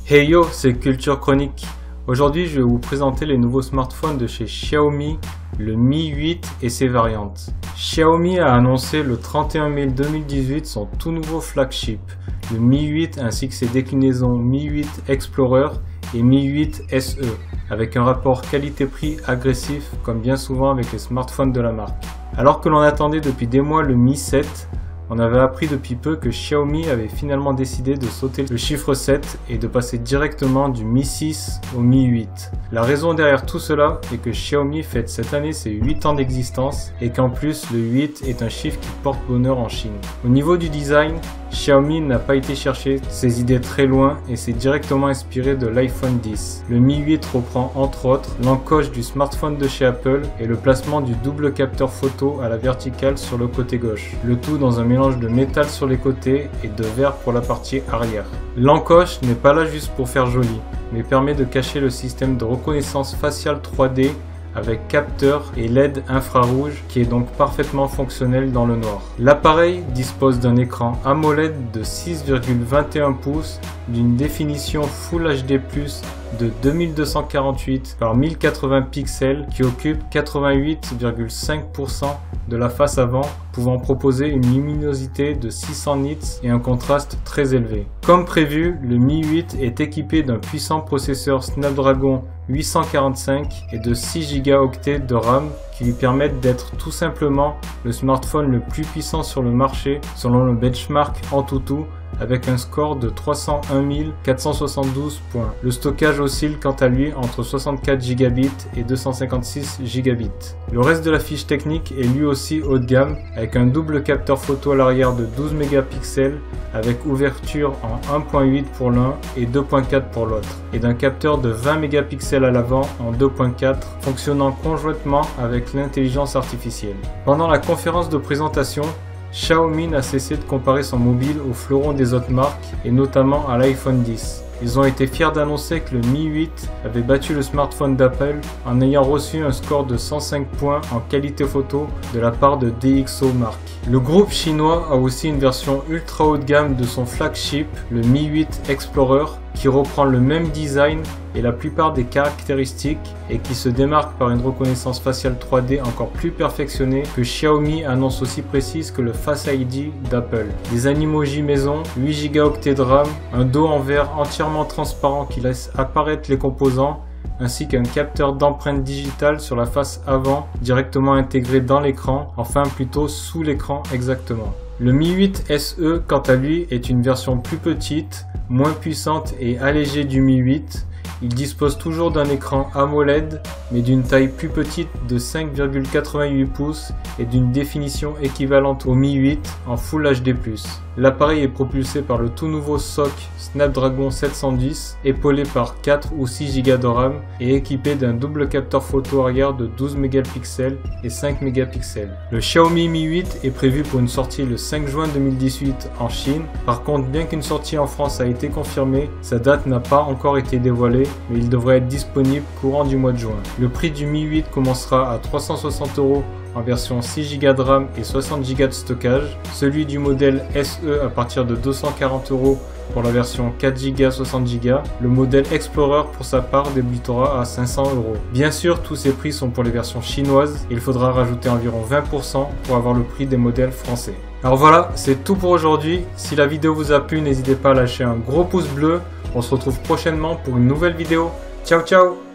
Hey yo, c'est Culture Chronique. Aujourd'hui, je vais vous présenter les nouveaux smartphones de chez Xiaomi, le Mi 8 et ses variantes. Xiaomi a annoncé le 31 mai 2018 son tout nouveau flagship, le Mi 8 ainsi que ses déclinaisons Mi 8 Explorer et Mi 8 SE, avec un rapport qualité-prix agressif comme bien souvent avec les smartphones de la marque. Alors que l'on attendait depuis des mois le Mi 7, on avait appris depuis peu que Xiaomi avait finalement décidé de sauter le chiffre 7 et de passer directement du Mi 6 au Mi 8. La raison derrière tout cela est que Xiaomi fête cette année ses 8 ans d'existence et qu'en plus le 8 est un chiffre qui porte bonheur en Chine. Au niveau du design, Xiaomi n'a pas été chercher ses idées très loin et s'est directement inspiré de l'iPhone X. Le Mi 8 reprend entre autres l'encoche du smartphone de chez Apple et le placement du double capteur photo à la verticale sur le côté gauche. Le tout dans un mélange de métal sur les côtés et de verre pour la partie arrière. L'encoche n'est pas là juste pour faire joli, mais permet de cacher le système de reconnaissance faciale 3D avec capteur et LED infrarouge qui est donc parfaitement fonctionnel dans le noir. L'appareil dispose d'un écran AMOLED de 6,21 pouces d'une définition Full HD+, de 2248 par 1080 pixels qui occupe 88,5% de la face avant, pouvant proposer une luminosité de 600 nits et un contraste très élevé. Comme prévu, le Mi 8 est équipé d'un puissant processeur Snapdragon 845 et de 6 Go de RAM qui lui permettent d'être tout simplement le smartphone le plus puissant sur le marché selon le benchmark Antutu, avec un score de 301 472 points. Le stockage oscille quant à lui entre 64 Gb et 256 Gb. Le reste de la fiche technique est lui aussi haut de gamme, avec un double capteur photo à l'arrière de 12 mégapixels avec ouverture en 1.8 pour l'un et 2.4 pour l'autre, et d'un capteur de 20 mégapixels à l'avant en 2.4 fonctionnant conjointement avec l'intelligence artificielle. Pendant la conférence de présentation, Xiaomi n'a cessé de comparer son mobile aux fleurons des autres marques et notamment à l'iPhone X. Ils ont été fiers d'annoncer que le Mi 8 avait battu le smartphone d'Apple en ayant reçu un score de 105 points en qualité photo de la part de DxOMark. Le groupe chinois a aussi une version ultra haut de gamme de son flagship, le Mi 8 Explorer, qui reprend le même design et la plupart des caractéristiques et qui se démarque par une reconnaissance faciale 3D encore plus perfectionnée que Xiaomi annonce aussi précise que le Face ID d'Apple. Des animojis maison, 8 Go de RAM, un dos en verre entièrement transparent qui laisse apparaître les composants, ainsi qu'un capteur d'empreinte digitale sur la face avant directement intégré dans l'écran, enfin plutôt sous l'écran exactement. Le Mi 8 SE quant à lui est une version plus petite, moins puissante et allégée du Mi 8. Il dispose toujours d'un écran AMOLED mais d'une taille plus petite de 5,88 pouces et d'une définition équivalente au Mi 8 en Full HD+. L'appareil est propulsé par le tout nouveau SoC Snapdragon 710, épaulé par 4 ou 6 Go de RAM et équipé d'un double capteur photo arrière de 12 mégapixels et 5 mégapixels. Le Xiaomi Mi 8 est prévu pour une sortie le 5 juin 2018 en Chine. Par contre, bien qu'une sortie en France a été confirmée, sa date n'a pas encore été dévoilée, mais il devrait être disponible courant du mois de juin. Le prix du Mi 8 commencera à 360 € en version 6 Go de RAM et 60 Go de stockage, celui du modèle SE à partir de 240 € pour la version 4 Go 60 Go, le modèle Explorer pour sa part débutera à 500 €. Bien sûr, tous ces prix sont pour les versions chinoises, il faudra rajouter environ 20% pour avoir le prix des modèles français. Alors voilà, c'est tout pour aujourd'hui. Si la vidéo vous a plu, n'hésitez pas à lâcher un gros pouce bleu. On se retrouve prochainement pour une nouvelle vidéo. Ciao ciao!